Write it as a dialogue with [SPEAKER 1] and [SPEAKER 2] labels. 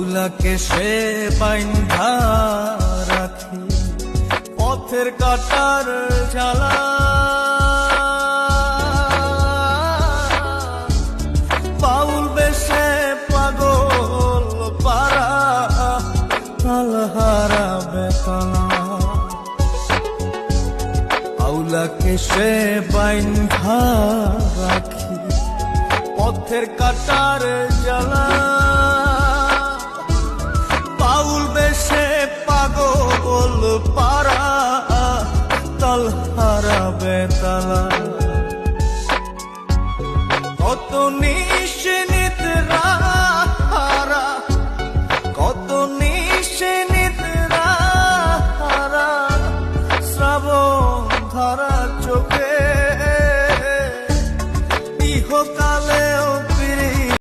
[SPEAKER 1] আউলাকে সে বাইন্ধা রাখি পথের কাটার জ্বালা, বাউল বেশে পাগল পারা আলহারা বেতনা। আউলাকে সে বাইন্ধা রাখি পথের কাটার জ্বালা, বাউল বেশে পাগল